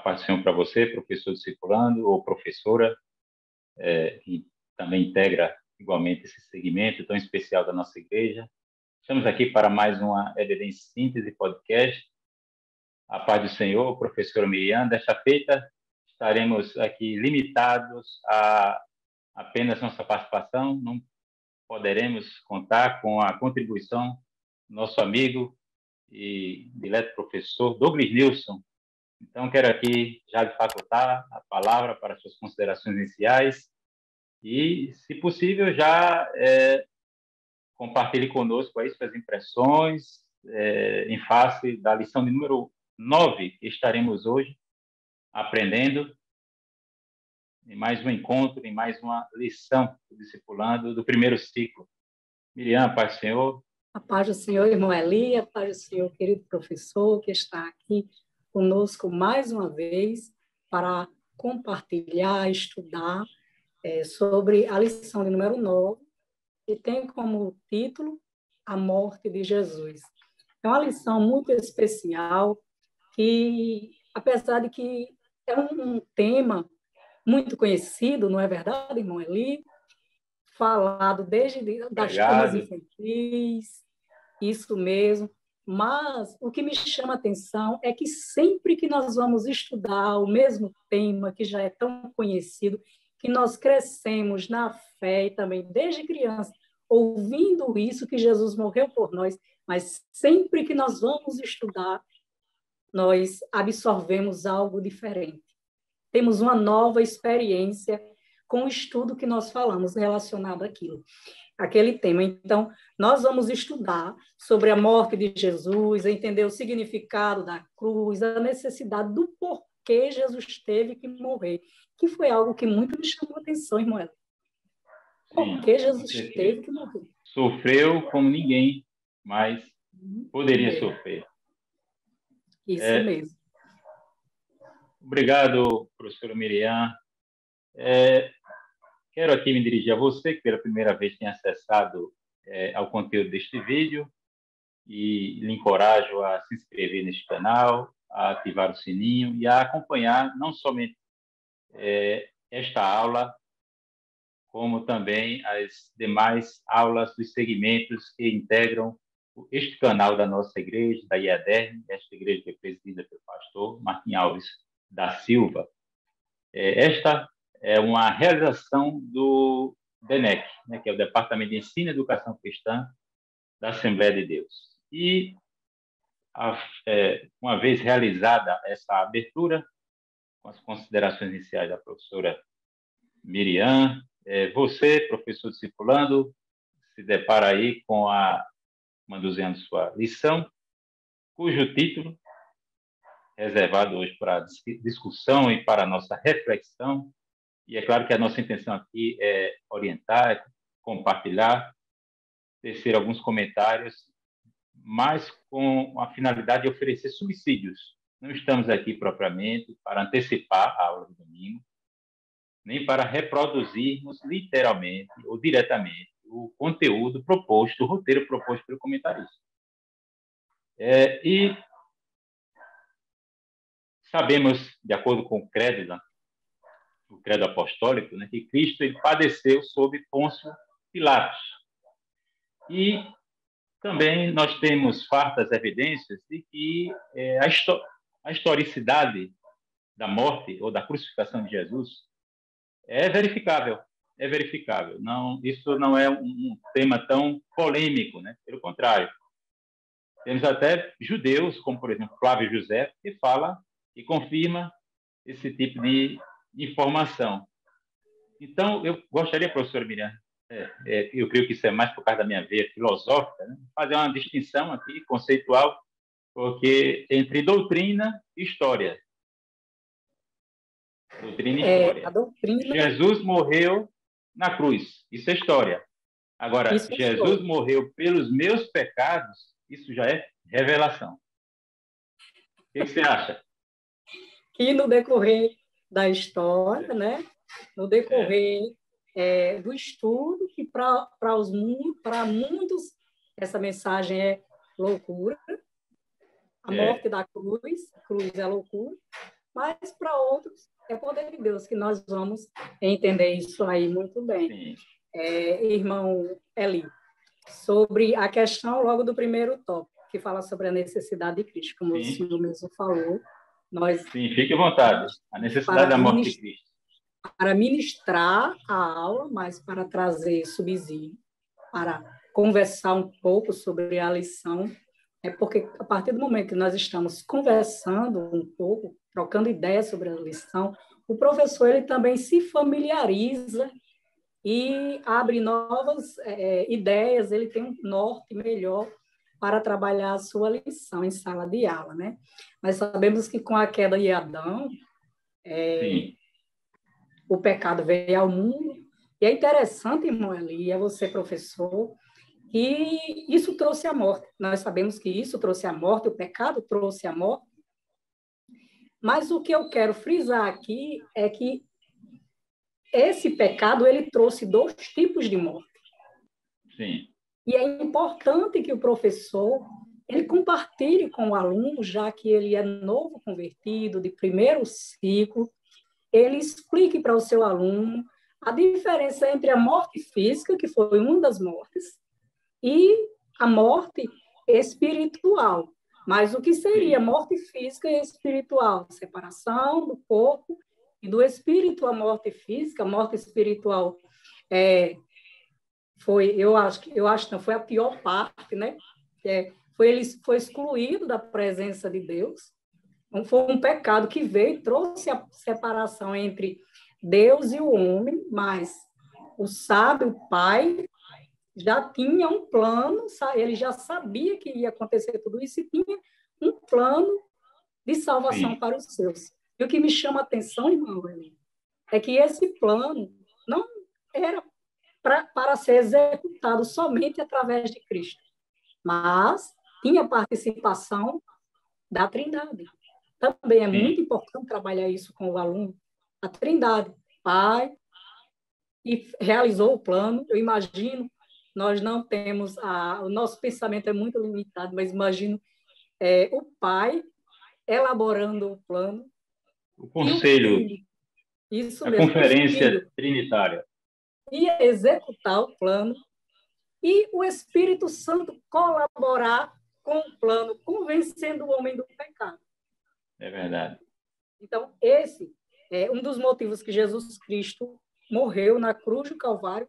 paz do Senhor para você, professor discipulando ou professora, que também integra igualmente esse segmento tão especial da nossa igreja. Estamos aqui para mais uma EBD em Síntese podcast. A paz do Senhor, professora Miriam. Desta feita, estaremos aqui limitados a apenas nossa participação. Não poderemos contar com a contribuição do nosso amigo e dileto professor Douglas Nilson. Então, quero aqui já lhe facultar a palavra para suas considerações iniciais e, se possível, já compartilhe conosco aí suas impressões em face da lição de número 9, que estaremos hoje aprendendo em mais um encontro, em mais uma lição do discipulando do primeiro ciclo. Miriam, paz do Senhor. A paz do Senhor, irmão Eli, a paz do Senhor, querido professor, que está aqui conosco mais uma vez para compartilhar, estudar sobre a lição de número 9, que tem como título A Morte de Jesus. É uma lição muito especial, que, apesar de que é um tema muito conhecido, não é verdade, irmão Eli? Falado desde das turmas infantis, isso mesmo. Mas o que me chama a atenção é que sempre que nós vamos estudar o mesmo tema, que já é tão conhecido, que nós crescemos na fé e também desde criança, ouvindo isso, que Jesus morreu por nós, mas sempre que nós vamos estudar, nós absorvemos algo diferente. Temos uma nova experiência com o estudo que nós falamos relacionado àquilo, aquele tema. Então, nós vamos estudar sobre a morte de Jesus, entender o significado da cruz, a necessidade do porquê Jesus teve que morrer, que foi algo que muito me chamou a atenção, irmão. Por que Jesus teve que morrer? Sofreu como ninguém, mas poderia sofrer. Isso mesmo. Obrigado, professora Miriam. Quero aqui me dirigir a você, que pela primeira vez tem acessado ao conteúdo deste vídeo, e lhe encorajo a se inscrever neste canal, a ativar o sininho e a acompanhar não somente esta aula, como também as demais aulas dos segmentos que integram este canal da nossa igreja, da IADERN, esta igreja que é presidida pelo pastor Martim Alves da Silva. Esta é uma realização do DENEC, né, que é o Departamento de Ensino e Educação Cristã da Assembleia de Deus. E, uma vez realizada essa abertura, com as considerações iniciais da professora Miriam, você, professor discipulando, se depara aí com manuseando sua lição, cujo título, reservado hoje para discussão e para a nossa reflexão, e é claro que a nossa intenção aqui é orientar, é compartilhar, tecer alguns comentários, mas com a finalidade de oferecer subsídios. Não estamos aqui propriamente para antecipar a aula do domingo, nem para reproduzirmos literalmente ou diretamente o conteúdo proposto, o roteiro proposto pelo comentarista. E sabemos, de acordo com o credo apostólico, né, que Cristo ele padeceu sob Pôncio Pilatos. E também nós temos fartas evidências de que a historicidade da morte ou da crucificação de Jesus é verificável. É verificável. Não, isso não é um tema tão polêmico, né? Pelo contrário. Temos até judeus, como, por exemplo, Flávio José, que fala e confirma esse tipo de informação. Então, eu gostaria, professora Miriam, eu creio que isso é mais por causa da minha veia filosófica, né? Fazer uma distinção aqui, conceitual, porque entre doutrina e história. Doutrina e história. Jesus morreu na cruz, isso é história. Agora, Jesus morreu pelos meus pecados, isso já é revelação. O que você acha? E no decorrer da história, né? No decorrer do estudo, que para muitos essa mensagem é loucura, a morte da cruz é loucura, mas para outros é poder de Deus, que nós vamos entender isso aí muito bem. Irmão Eli, sobre a questão logo do primeiro tópico, que fala sobre a necessidade de Cristo, como o senhor mesmo falou. Sim, fique à vontade. A necessidade da morte de Cristo. Para ministrar a aula, mas para trazer subsídio, para conversar um pouco sobre a lição, é porque a partir do momento que nós estamos conversando um pouco, trocando ideias sobre a lição, o professor ele também se familiariza e abre novas ideias, ele tem um norte melhor para trabalhar a sua lição em sala de aula, né? Nós sabemos que com a queda de Adão, o pecado veio ao mundo, e é interessante, irmão Eli, é você professor, que isso trouxe a morte. Nós sabemos que isso trouxe a morte, o pecado trouxe a morte, mas o que eu quero frisar aqui é que esse pecado ele trouxe 2 tipos de morte. Sim. E é importante que o professor ele compartilhe com o aluno, já que ele é novo convertido, de primeiro ciclo, ele explique para o seu aluno a diferença entre a morte física, que foi uma das mortes, e a morte espiritual. Mas o que seria morte física e espiritual? Separação do corpo e do espírito. A morte física, a morte espiritual foi, eu acho que não foi a pior parte, né? Ele foi excluído da presença de Deus. Então, foi um pecado que veio e trouxe a separação entre Deus e o homem, mas o sábio, o pai, já tinha um plano, ele já sabia que ia acontecer tudo isso e tinha um plano de salvação para os seus. E o que me chama a atenção, irmão, é que esse plano não era para ser executado somente através de Cristo, mas tinha participação da Trindade. Também é muito importante trabalhar isso com o aluno. A Trindade, Pai, e realizou o plano. Eu imagino, nós não temos, o nosso pensamento é muito limitado, mas imagino o Pai elaborando o plano. O conselho, isso a mesmo, conferência trinitária. Ia executar o plano e o Espírito Santo colaborar com o plano, convencendo o homem do pecado. É verdade. Então, esse é um dos motivos que Jesus Cristo morreu na cruz do Calvário,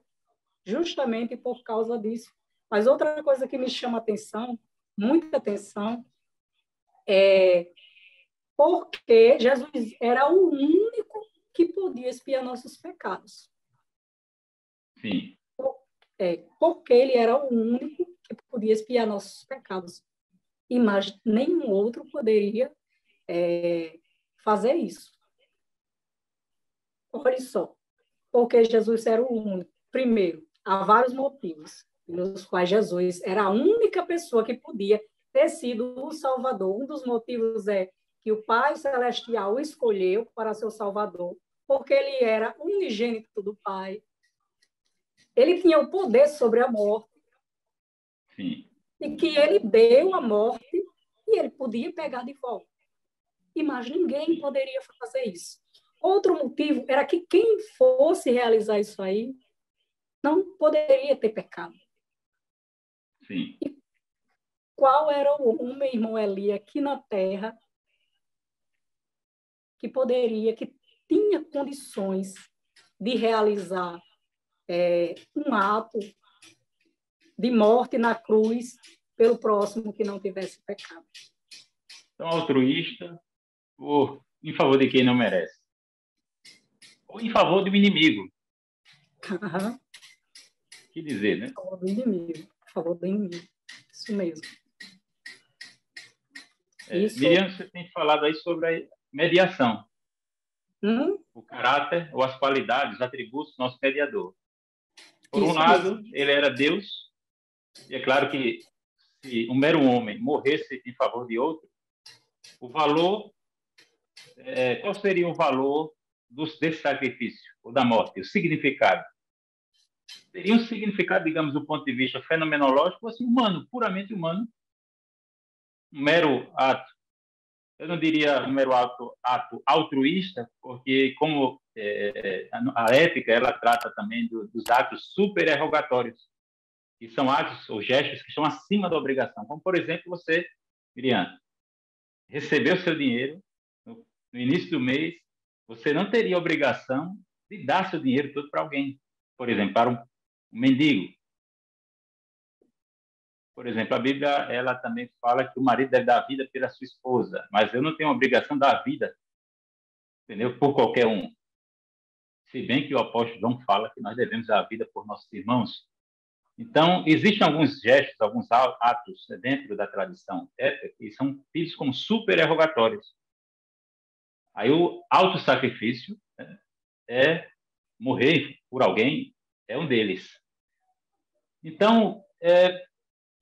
justamente por causa disso. Mas outra coisa que me chama atenção, muita atenção, é porque Jesus era o único que podia expiar nossos pecados. Sim. Porque ele era o único que podia expiar nossos pecados. E mais nenhum outro poderia fazer isso. Olha só, porque Jesus era o único. Primeiro, há vários motivos pelos quais Jesus era a única pessoa que podia ter sido o Salvador. Um dos motivos é que o Pai Celestial o escolheu para ser o Salvador, porque ele era unigênito do Pai. Ele tinha o poder sobre a morte. Sim. E que ele deu a morte e ele podia pegar de volta. E mais ninguém poderia fazer isso. Outro motivo era que quem fosse realizar isso aí não poderia ter pecado. Sim. E qual era o homem, irmão Eli, aqui na Terra que tinha condições de realizar um ato de morte na cruz pelo próximo que não tivesse pecado? Então, altruísta, ou em favor de quem não merece. Ou em favor do inimigo. Que dizer, né? Em favor do inimigo. Em favor do inimigo. Isso mesmo. Miriam, você tem falado aí sobre a mediação. O caráter, ou as qualidades, os atributos do nosso mediador. Por um lado, ele era Deus, e é claro que se um mero homem morresse em favor de outro, o valor, qual seria o valor desse sacrifício, ou da morte, o significado? Teria um significado, digamos, do ponto de vista fenomenológico, assim, humano, puramente humano. Um mero ato eu não diria um mero ato altruísta, porque como a ética ela trata também dos atos supererrogatórios, que são atos ou gestos que estão acima da obrigação. Como, por exemplo, você, Miriam, recebeu seu dinheiro no início do mês, você não teria obrigação de dar seu dinheiro todo para alguém. Por exemplo, para um mendigo. Por exemplo, a Bíblia ela também fala que o marido deve dar a vida pela sua esposa, mas eu não tenho a obrigação de dar a vida, entendeu? Por qualquer um. Se bem que o apóstolo João fala que nós devemos dar a vida por nossos irmãos. Então, existem alguns gestos, alguns atos dentro da tradição ética que são tidos como supererrogatórios. Aí o autossacrifício, né, é morrer por alguém, é um deles. Então,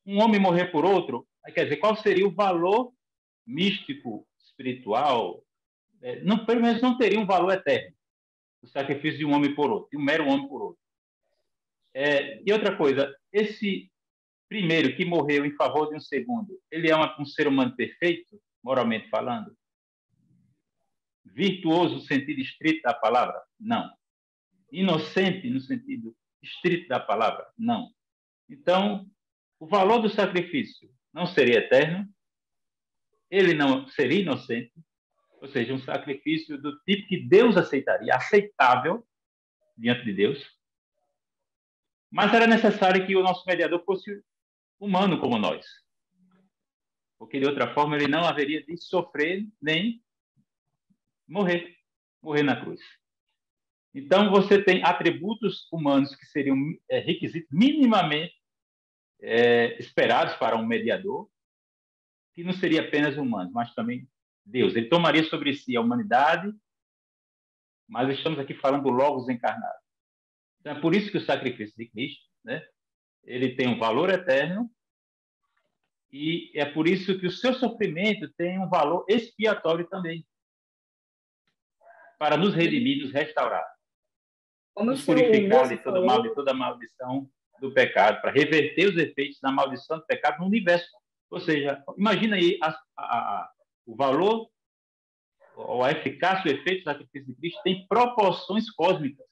um homem morrer por outro, quer dizer, qual seria o valor místico, espiritual? Não, pelo menos não teria um valor eterno, o sacrifício de um homem por outro, de um mero homem por outro. E outra coisa, esse primeiro que morreu em favor de um segundo, ele é um ser humano perfeito, moralmente falando? Virtuoso no sentido estrito da palavra? Não. Inocente no sentido estrito da palavra? Não. Então, o valor do sacrifício não seria eterno, ele não seria inocente, ou seja, um sacrifício do tipo que Deus aceitaria, aceitável diante de Deus, mas era necessário que o nosso mediador fosse humano como nós, porque de outra forma ele não haveria de sofrer nem morrer na cruz. Então, você tem atributos humanos que seriam requisitos minimamente esperados para um mediador, que não seria apenas humano, mas também Deus. Ele tomaria sobre si a humanidade, mas estamos aqui falando do Logos encarnado. Então, é por isso que o sacrifício de Cristo, né, ele tem um valor eterno, e é por isso que o seu sofrimento tem um valor expiatório também, para nos redimir, nos restaurar, nos purificar de todo mal, de toda maldição do pecado, para reverter os efeitos da maldição do pecado no universo. Ou seja, imagina aí o valor, ou a eficácia, o efeito do sacrifício de Cristo tem proporções cósmicas.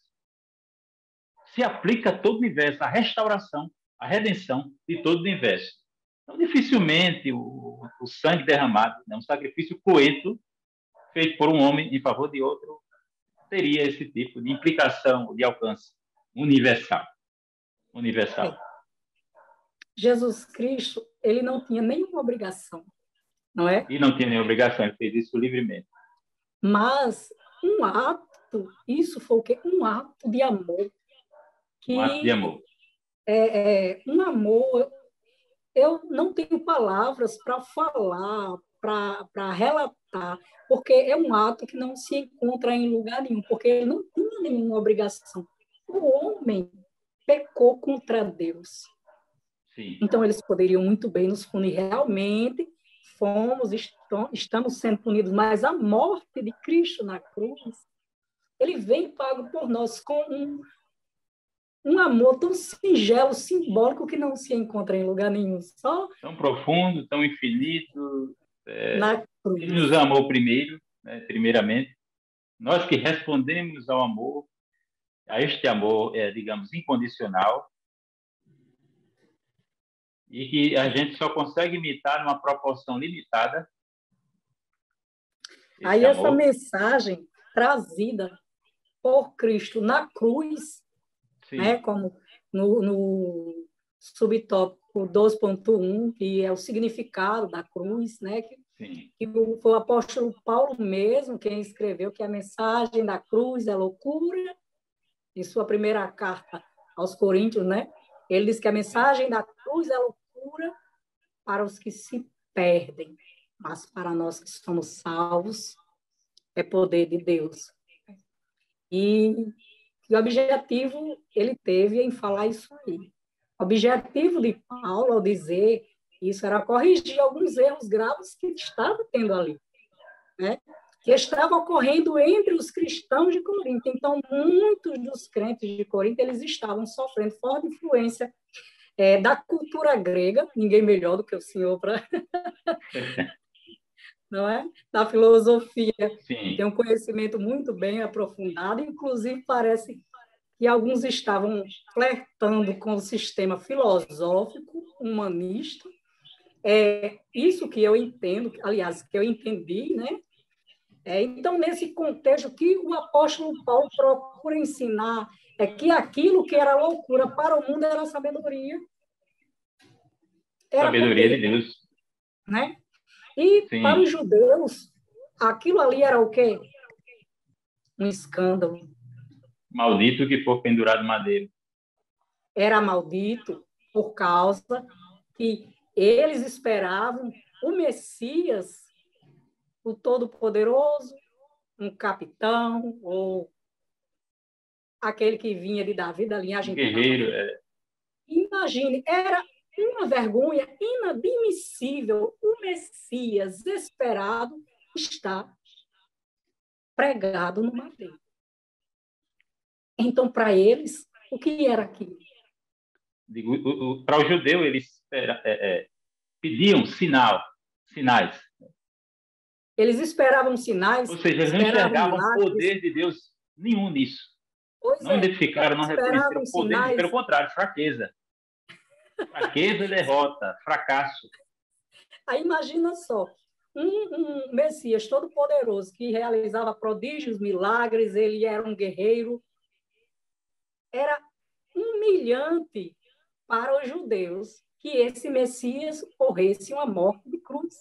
Se aplica a todo o universo, a restauração, a redenção de todo o universo. Então, dificilmente o sangue derramado, né, um sacrifício cruento, feito por um homem em favor de outro, teria esse tipo de implicação, de alcance universal. Jesus Cristo, ele não tinha nenhuma obrigação, não é? E não tinha nenhuma obrigação, ele fez isso livremente. Mas um ato, isso foi o quê? Um ato de amor. Um ato de amor. Um amor, eu não tenho palavras para falar, para relatar, porque é um ato que não se encontra em lugar nenhum, porque ele não tinha nenhuma obrigação. O homem pecou contra Deus. Sim. Então, eles poderiam muito bem nos punir. Realmente, estamos sendo punidos, mas a morte de Cristo na cruz, ele vem pago por nós com um amor tão singelo, simbólico, que não se encontra em lugar nenhum. Só tão profundo, tão infinito. na cruz. Ele nos amou primeiro, né, primeiramente. Nós que respondemos ao amor, a este amor, digamos, incondicional, e que a gente só consegue imitar numa proporção limitada. Aí essa mensagem trazida por Cristo na cruz, né, como no subtópico 12.1, que é o significado da cruz, né, que foi o apóstolo Paulo mesmo quem escreveu que a mensagem da cruz é loucura, em sua primeira carta aos Coríntios, né? Ele diz que a mensagem da cruz é loucura para os que se perdem, mas para nós que somos salvos é poder de Deus. E o objetivo ele teve em falar isso aí. O objetivo de Paulo, ao dizer isso, era corrigir alguns erros graves que estava tendo ali, né? Que estava ocorrendo entre os cristãos de Corinto. Então, muitos dos crentes de Corinto, eles estavam sofrendo forte influência da cultura grega, ninguém melhor do que o senhor para não é? Da filosofia. Sim. Tem um conhecimento muito bem aprofundado, inclusive parece que alguns estavam flertando com o sistema filosófico, humanista. É isso que eu entendo, aliás, que eu entendi, né? Então, nesse contexto, o que o apóstolo Paulo procura ensinar é que aquilo que era loucura para o mundo era sabedoria. Era Sabedoria de poder, Deus. né? E para Sim. os judeus, aquilo ali era o quê? Um escândalo. Maldito que for pendurado em madeira. Era maldito por causa que eles esperavam o Messias, o Todo-Poderoso, um capitão, ou aquele que vinha de Davi, da Um linhagem de guerreiro. Davi. Imagine, era uma vergonha inadmissível o Messias esperado estar pregado no madeiro. Então, para eles, o que era aquilo? Para o judeu, eles pediam sinais. Eles esperavam sinais, Ou seja, eles não esperavam enxergavam milagres. poder de Deus nenhum nisso. Pois Não é, identificaram, não reconheceram esperavam poder de Deus. Pelo sinais. contrário, fraqueza. Fraqueza e derrota, fracasso. Aí imagina só, um Messias todo-poderoso que realizava prodígios, milagres, ele era um guerreiro. Era humilhante para os judeus que esse Messias morresse uma morte de cruz.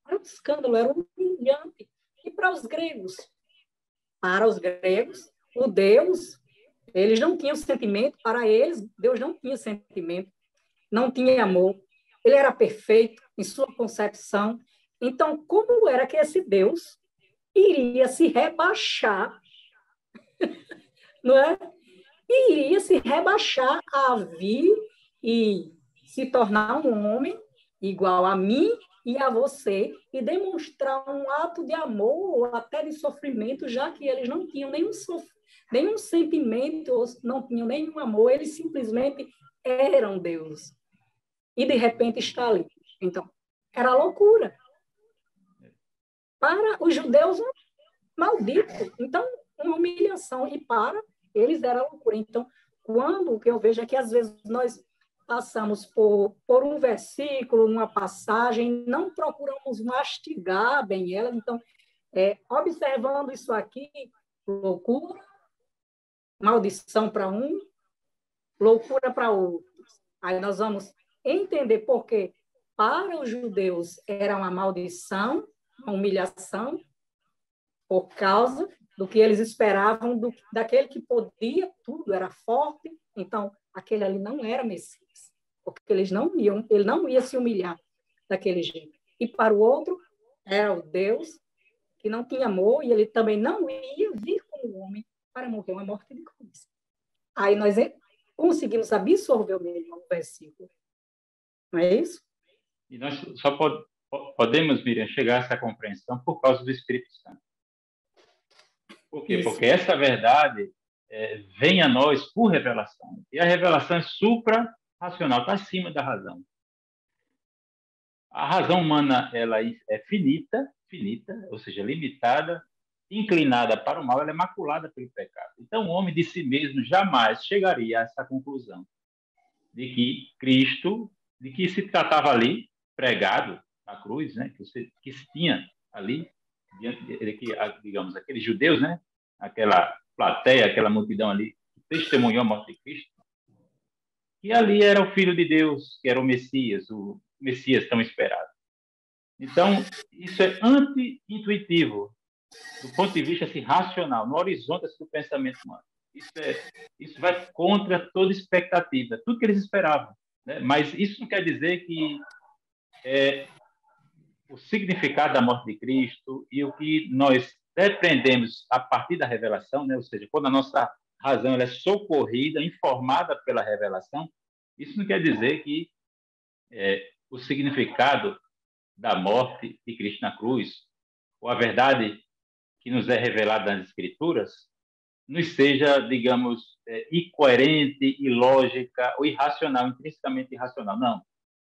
Era um escândalo, era humilhante. E para os gregos? Para os gregos, o Deus, eles não tinham sentimento, para eles, Deus não tinha sentimento, não tinha amor. Ele era perfeito em sua concepção. Então, como era que esse Deus iria se rebaixar, não é? Iria se rebaixar a vir e se tornar um homem igual a mim e a você e demonstrar um ato de amor ou até de sofrimento, já que eles não tinham nenhum sentimento, ou não tinham nenhum amor, eles simplesmente eram Deus. E de repente está ali. Então, era loucura. Para os judeus, maldito. Então, uma humilhação. E para eles era loucura. Então, quando o que eu vejo é que às vezes nós passamos por um versículo, uma passagem, não procuramos mastigar bem ela. Então, observando isso aqui, loucura, maldição para um, loucura para outros. Aí nós vamos entender por que para os judeus era uma maldição, uma humilhação, por causa do que eles esperavam daquele que podia tudo, era forte. Então, aquele ali não era Messias, porque ele não ia se humilhar daquele jeito. E para o outro, era o Deus que não tinha amor e ele também não ia vir como homem para morrer uma morte de cruz. Aí nós conseguimos absorver melhor o versículo. Não é isso? E nós só podemos, Miriam, chegar a essa compreensão por causa do Espírito Santo. Por quê? Isso. Porque essa verdade vem a nós por revelação. E a revelação é supra-racional, está acima da razão. A razão humana ela é finita, ou seja, limitada, inclinada para o mal, ela é maculada pelo pecado. Então, o homem de si mesmo jamais chegaria a essa conclusão de que Cristo, de que se tratava ali, pregado na cruz, né, que se tinha ali, digamos, aqueles judeus, né, aquela plateia, aquela multidão ali, que testemunhou a morte de Cristo, e ali era o Filho de Deus, que era o Messias tão esperado. Então, isso é anti-intuitivo, do ponto de vista assim, racional, no horizonte do pensamento humano. Isso vai contra toda expectativa, tudo que eles esperavam. Né? Mas isso não quer dizer que o significado da morte de Cristo e o que nós depreendemos a partir da revelação, né? Ou seja, quando a nossa razão ela é socorrida, informada pela revelação, isso não quer dizer que o significado da morte de Cristo na cruz, ou a verdade que nos é revelada nas Escrituras, nos seja, digamos, incoerente, ilógica ou irracional, intrinsecamente irracional. Não.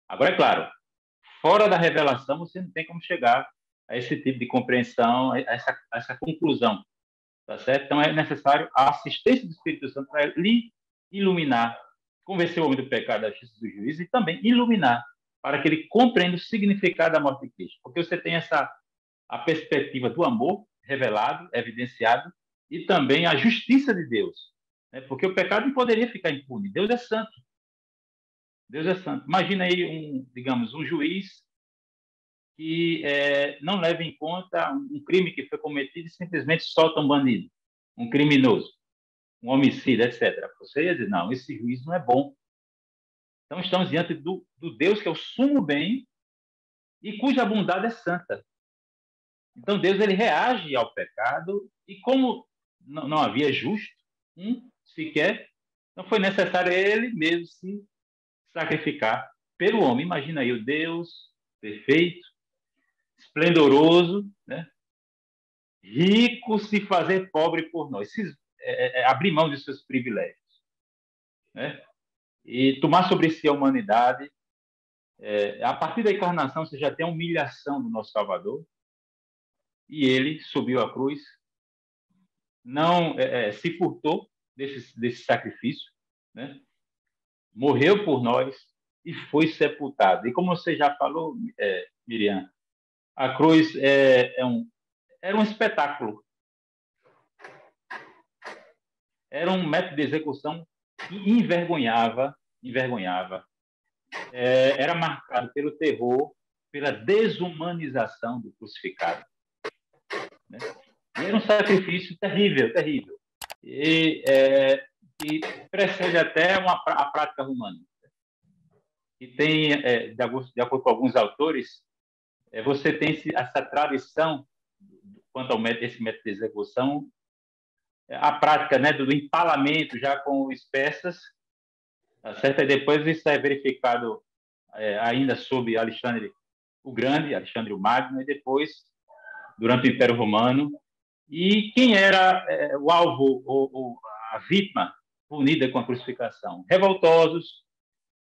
Agora, é claro, fora da revelação, você não tem como chegar a esse tipo de compreensão, a essa conclusão, tá certo? Então, é necessário a assistência do Espírito Santo para lhe iluminar, convencer o homem do pecado, da justiça do juízo e também iluminar, para que ele compreenda o significado da morte de Cristo. Porque você tem a perspectiva do amor revelado, evidenciado, e também a justiça de Deus. Né? Porque o pecado não poderia ficar impune. Deus é santo. Deus é santo. Imagina aí, digamos, um juiz que não leva em conta um crime que foi cometido e simplesmente solta um bandido, um criminoso, um homicida, etc. Você ia dizer, não, esse juiz não é bom. Então, estamos diante do Deus que é o sumo bem e cuja bondade é santa. Então, Deus ele reage ao pecado e como não havia justo sequer, não foi necessário ele mesmo se sacrificar pelo homem. Imagina aí o Deus perfeito, esplendoroso, né? Rico se fazer pobre por nós, abrir mão de seus privilégios, né? E tomar sobre si a humanidade. A partir da encarnação, você já tem a humilhação do nosso Salvador, e ele subiu à cruz, não se furtou desse sacrifício, né? Morreu por nós e foi sepultado. E como você já falou, Miriam, a cruz era um espetáculo, era um método de execução que envergonhava, era marcado pelo terror, pela desumanização do crucificado, né? E era um sacrifício terrível, terrível, e precede até a prática romana. E tem, de acordo com alguns autores, você tem essa tradição quanto a esse método de execução, a prática, né, do empalamento já com espessas, tá certo? E depois isso é verificado ainda sob Alexandre o Grande, Alexandre o Magno, e depois durante o Império Romano. E quem era o alvo, ou a vítima punida com a crucificação? Revoltosos,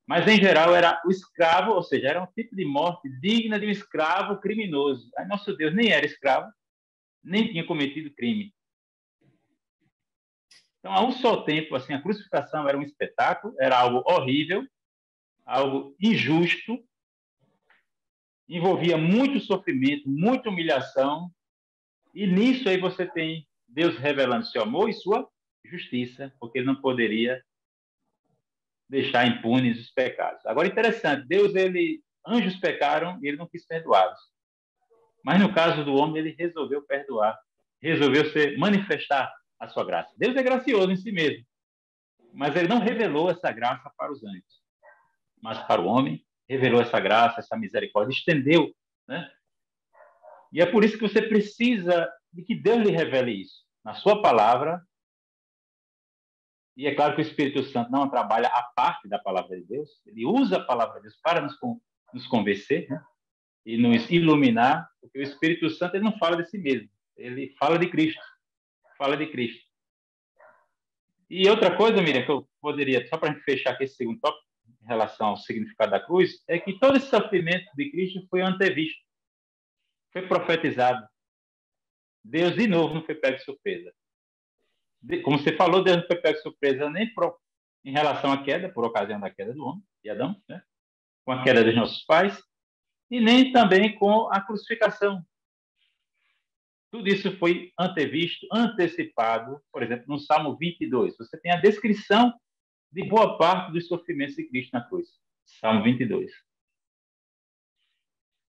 mas em geral era o escravo, ou seja, era um tipo de morte digna de um escravo criminoso. Aí nosso Deus nem era escravo, nem tinha cometido crime. Então, a um só tempo, assim, a crucificação era um espetáculo, era algo horrível, algo injusto, envolvia muito sofrimento, muita humilhação, e nisso aí você tem Deus revelando seu amor e sua justiça, porque ele não poderia deixar impunes os pecados. Agora, interessante, anjos pecaram e ele não quis perdoá-los. Mas no caso do homem, ele resolveu perdoar, resolveu manifestar a sua graça. Deus é gracioso em si mesmo, mas ele não revelou essa graça para os anjos, mas para o homem, revelou essa graça, essa misericórdia, estendeu, né? E é por isso que você precisa de que Deus lhe revele isso, na sua palavra. E é claro que o Espírito Santo não trabalha à parte da palavra de Deus, ele usa a palavra de Deus para nos convencer, né? E nos iluminar, porque o Espírito Santo ele não fala de si mesmo, ele fala de Cristo, fala de Cristo. E outra coisa, Miriam, que eu poderia, só para fechar aqui esse segundo tópico, em relação ao significado da cruz, é que todo esse sofrimento de Cristo foi antevisto, foi profetizado. Deus, de novo, não foi pego de surpresa. Como você falou, Deus não foi pego de surpresa nem em relação à queda, por ocasião da queda do homem, de Adão, né? Com a queda dos nossos pais, e nem também com a crucificação. Tudo isso foi antevisto, antecipado. Por exemplo, no Salmo 22, você tem a descrição de boa parte dos sofrimentos de Cristo na cruz. Salmo 22.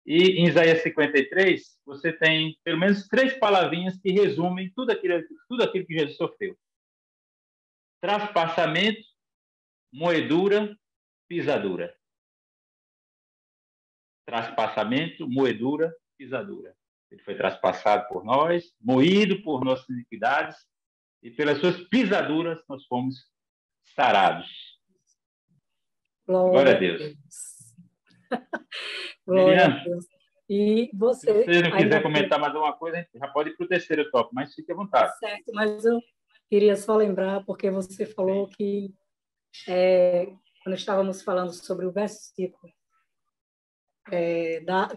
E em Isaías 53, você tem pelo menos 3 palavrinhas que resumem tudo aquilo que Jesus sofreu. Traspassamento, moedura, pisadura. Traspassamento, moedura, pisadura. Ele foi traspassado por nós, moído por nossas iniquidades, e pelas suas pisaduras nós fomos sarados. Glória a Deus. Glória a Deus. E você, se você não quiser comentar mais alguma coisa, a gente já pode ir para o terceiro tópico, mas fique à vontade. Certo, mas eu queria só lembrar, porque você falou que, quando estávamos falando sobre o versículo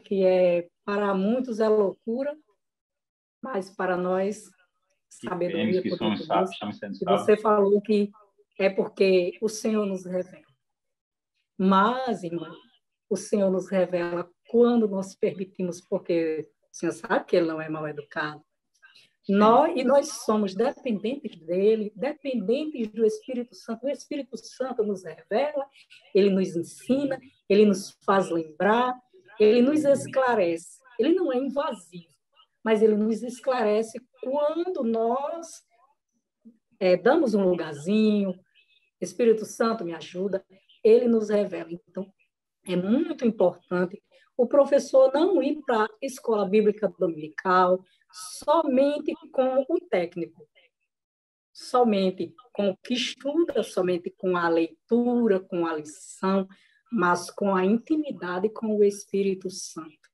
que para muitos é loucura, mas para nós, Que cremos sabedoria, que poder somos de sábios, Deus. estamos sendo E você sábios. falou que é porque o Senhor nos revela. Mas, irmão, o Senhor nos revela quando nós permitimos, porque o Senhor sabe que Ele não é mal educado. Sim. Nós somos dependentes dele, dependentes do Espírito Santo. O Espírito Santo nos revela, ele nos ensina, ele nos faz lembrar, ele nos esclarece. Ele não é invasivo, mas ele nos esclarece quando nós damos um lugarzinho, Espírito Santo me ajuda, ele nos revela. Então, é muito importante o professor não ir para a escola bíblica dominical somente com o técnico, somente com o que estuda, somente com a leitura, com a lição, mas com a intimidade com o Espírito Santo.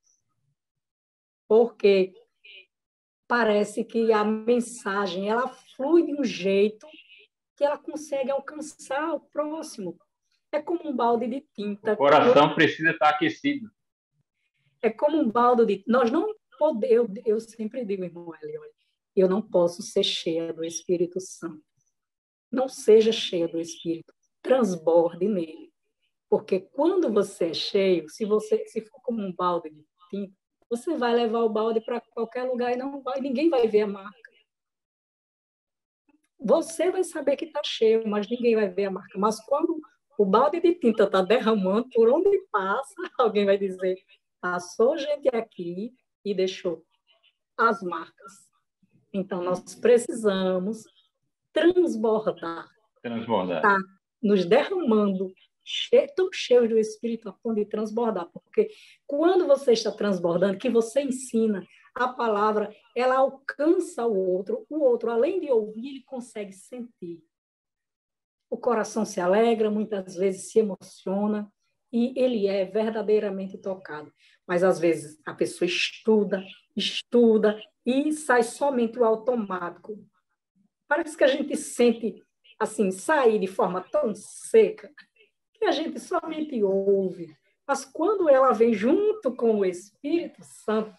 Porque parece que a mensagem ela flui de um jeito que ela consegue alcançar o próximo. É como um balde de tinta. O coração precisa estar aquecido. É como um balde de... Nós não podemos... Eu sempre digo, irmão Eli, eu não posso ser cheia do Espírito Santo. Não seja cheia do Espírito. Transborde nele. Porque quando você é cheio, se for como um balde de tinta, você vai levar o balde para qualquer lugar e ninguém vai ver a marca. Você vai saber que está cheio, mas ninguém vai ver a marca. Mas quando o balde de tinta está derramando, por onde passa, alguém vai dizer, passou gente aqui e deixou as marcas. Então, nós precisamos transbordar. Tá nos derramando, tão cheios do Espírito a ponto de transbordar. Porque quando você está transbordando, que você ensina, a palavra, ela alcança o outro, além de ouvir, ele consegue sentir. O coração se alegra, muitas vezes se emociona, e ele é verdadeiramente tocado. Mas, às vezes, a pessoa estuda, e sai somente o automático. Parece que a gente sente, assim, sair de forma tão seca, que a gente somente ouve. Mas quando ela vem junto com o Espírito Santo,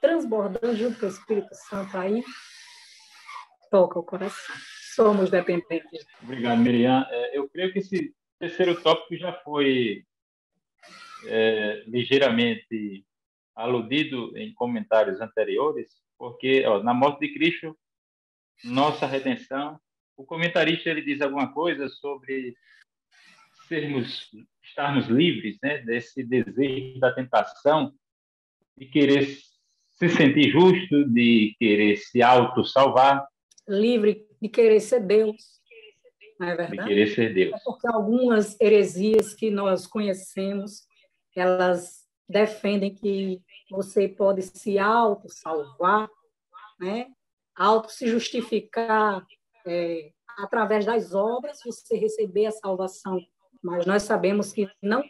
transbordando junto com o Espírito Santo, aí toca o coração. Somos dependentes. Obrigado, Miriam. Eu creio que esse terceiro tópico já foi ligeiramente aludido em comentários anteriores, porque na morte de Cristo, nossa redenção, o comentarista ele diz alguma coisa sobre estarmos livres, né, desse desejo da tentação de querer se sentir justo, de querer se auto-salvar. Livre de querer ser Deus, não é verdade? De querer ser Deus. É porque algumas heresias que nós conhecemos, elas defendem que você pode se auto-salvar, né? Auto-se justificar através das obras, você receber a salvação. Mas nós sabemos que não,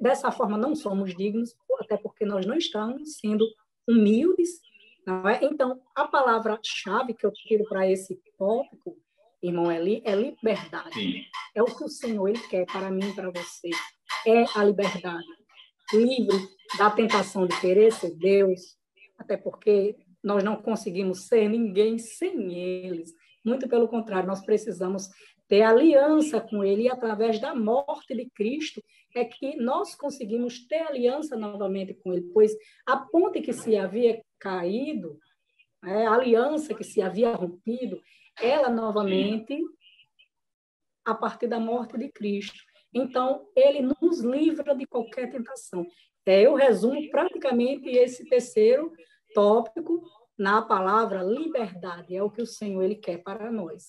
dessa forma não somos dignos, até porque nós não estamos sendo humildes, não é? Então, a palavra-chave que eu tiro para esse tópico, irmão Eli, é liberdade. Sim. É o que o Senhor ele quer para mim e para você. É a liberdade. Livre da tentação de querer ser Deus, até porque nós não conseguimos ser ninguém sem eles. Muito pelo contrário, nós precisamos ter aliança com ele, e através da morte de Cristo é que nós conseguimos ter aliança novamente com ele, pois a ponte que se havia caído, a aliança que se havia rompido, ela novamente, a partir da morte de Cristo. Então, ele nos livra de qualquer tentação. Eu resumo praticamente esse terceiro tópico na palavra liberdade. É o que o Senhor ele quer para nós.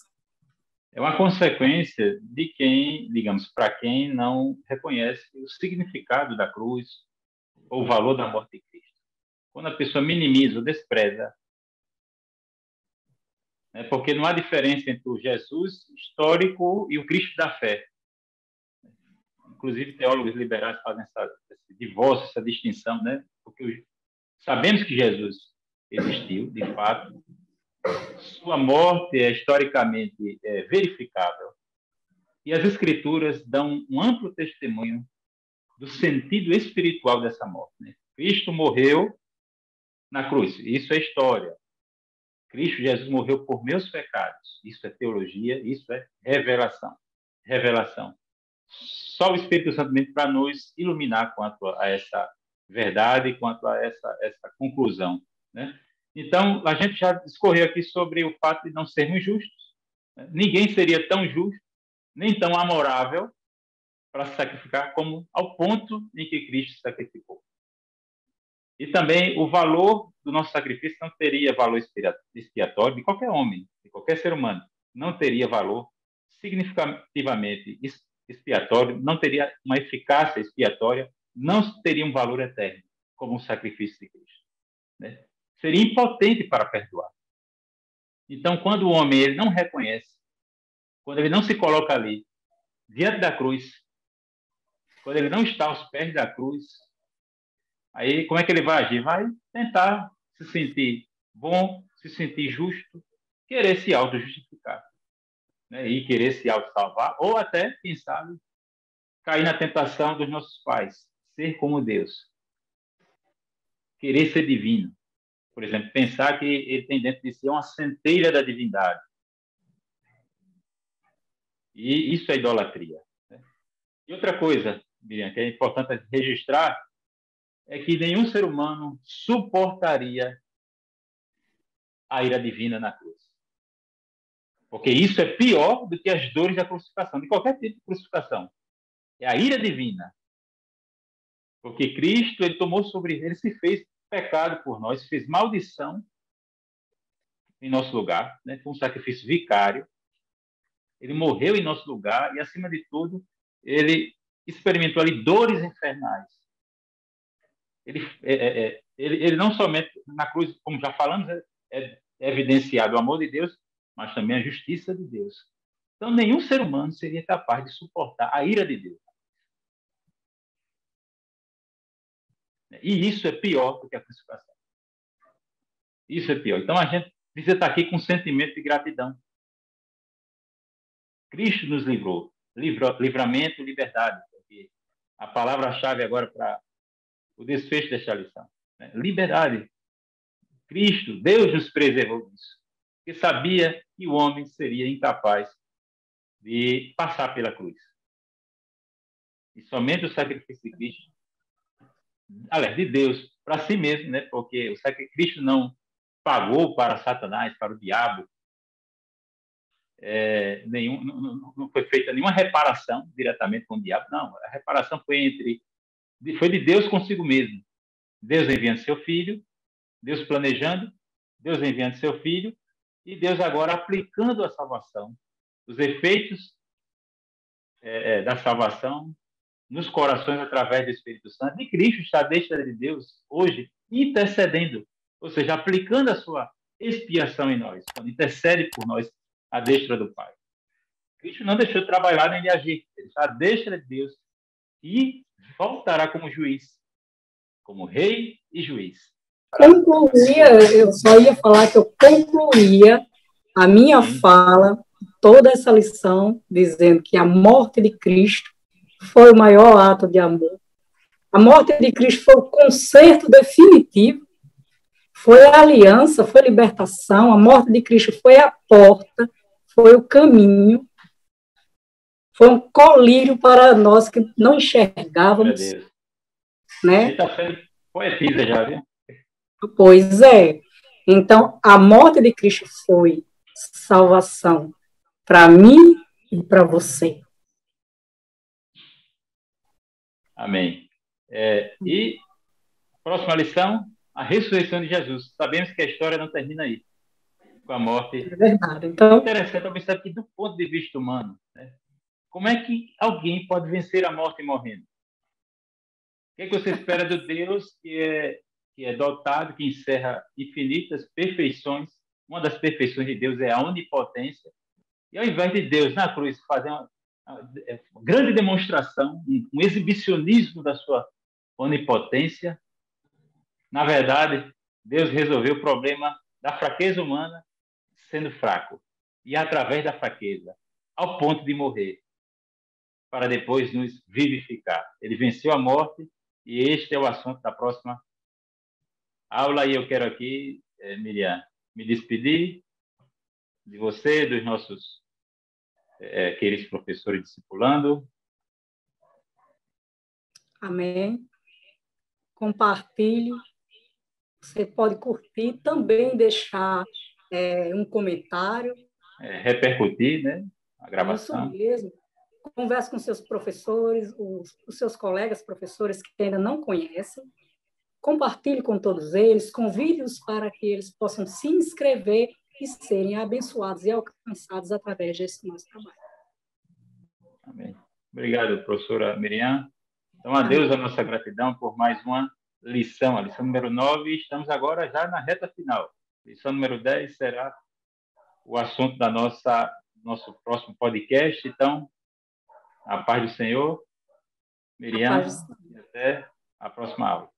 É uma consequência de quem, digamos, para quem não reconhece o significado da cruz ou o valor da morte de Cristo. Quando a pessoa minimiza ou despreza, porque não há diferença entre o Jesus histórico e o Cristo da fé. Inclusive, teólogos liberais fazem esse divórcio, essa distinção, né? Porque sabemos que Jesus existiu, de fato. Sua morte é historicamente verificável. E as Escrituras dão um amplo testemunho do sentido espiritual dessa morte. Né? Cristo morreu na cruz. Isso é história. Cristo Jesus morreu por meus pecados. Isso é teologia, isso é revelação. Revelação. Só o Espírito Santo mesmo para nos iluminar quanto a essa verdade, quanto a essa conclusão. Né? Então, a gente já discorreu aqui sobre o fato de não sermos justos. Né? Ninguém seria tão justo, nem tão amorável, para se sacrificar como ao ponto em que Cristo se sacrificou. E também o valor do nosso sacrifício não teria valor expiatório de qualquer homem, de qualquer ser humano. Não teria valor significativamente expiatório, não teria uma eficácia expiatória, não teria um valor eterno, como o sacrifício de Cristo. Né? Seria impotente para perdoar. Então, quando o homem ele não reconhece, quando ele não se coloca ali, diante da cruz, quando ele não está aos pés da cruz, aí como é que ele vai agir? Vai tentar se sentir bom, se sentir justo, querer se auto-justificar, né? E querer se auto-salvar, ou até, quem sabe, cair na tentação dos nossos pais, ser como Deus, querer ser divino. Por exemplo, pensar que ele tem dentro de si uma centelha da divindade. E isso é idolatria. Né? E outra coisa, Miriam, que é importante registrar, é que nenhum ser humano suportaria a ira divina na cruz. Porque isso é pior do que as dores da crucificação, de qualquer tipo de crucificação. É a ira divina. Porque Cristo, ele tomou sobre ele, se fez pecado por nós, fez maldição em nosso lugar, né? Foi um sacrifício vicário. Ele morreu em nosso lugar e, acima de tudo, ele experimentou ali dores infernais. Ele não somente na cruz, como já falamos, é evidenciado o amor de Deus, mas também a justiça de Deus. Então, nenhum ser humano seria capaz de suportar a ira de Deus. E isso é pior do que a crucificação. Isso é pior. Então, a gente precisa estar aqui com um sentimento de gratidão. Cristo nos livrou. Livramento, liberdade. Porque a palavra-chave agora para o desfecho desta lição. Né? Liberdade. Cristo, Deus nos preservou disso. Porque sabia que o homem seria incapaz de passar pela cruz. E somente o sacrifício de Cristo, aliás, de Deus, para si mesmo, né? Porque o sacrifício de Cristo não pagou para Satanás, para o diabo, não foi feita nenhuma reparação diretamente com o diabo, não. A reparação foi de Deus consigo mesmo. Deus enviando seu filho, Deus planejando, Deus enviando seu filho, e Deus agora aplicando a salvação, os efeitos da salvação nos corações através do Espírito Santo. E Cristo está à destra de Deus hoje, intercedendo, ou seja, aplicando a sua expiação em nós, quando intercede por nós à destra do Pai. Cristo não deixou de trabalhar nem de agir, ele está à destra de Deus e voltará como juiz, como rei e juiz. Eu só ia falar que eu concluía a minha fala, toda essa lição, dizendo que a morte de Cristo foi o maior ato de amor. A morte de Cristo foi o conserto definitivo, foi a aliança, foi a libertação. A morte de Cristo foi a porta, foi o caminho, foi um colírio para nós que não enxergávamos. Né? Ele está sendo poetisa já, viu? Pois é. Então, a morte de Cristo foi salvação para mim e para você. Amém. E próxima lição, a ressurreição de Jesus. Sabemos que a história não termina aí, com a morte. É verdade. Então, é interessante observar aqui do ponto de vista humano, né? Como é que alguém pode vencer a morte morrendo? O que é que você espera do Deus que é dotado, que encerra infinitas perfeições? Uma das perfeições de Deus é a onipotência. E ao invés de Deus, na cruz, fazer uma grande demonstração, um exibicionismo da sua onipotência, na verdade, Deus resolveu o problema da fraqueza humana sendo fraco. E através da fraqueza, ao ponto de morrer, para depois nos vivificar. Ele venceu a morte e este é o assunto da próxima aula. E eu quero aqui, Miriam, me despedir de você, dos nossos queridos professores discipulando. Amém. Compartilhe. Você pode curtir, também deixar um comentário. Repercutir, né, a gravação. Isso mesmo. Converse com seus professores, os seus colegas professores que ainda não conhecem. Compartilhe com todos eles, convide-os para que eles possam se inscrever e serem abençoados e alcançados através desse nosso trabalho. Amém. Obrigado, professora Miriam. Então, a Deus a nossa gratidão por mais uma lição, a lição número 9, e estamos agora já na reta final. Lição número 10 será o assunto da nosso próximo podcast. Então, a paz do Senhor, Miriam, e até a próxima aula.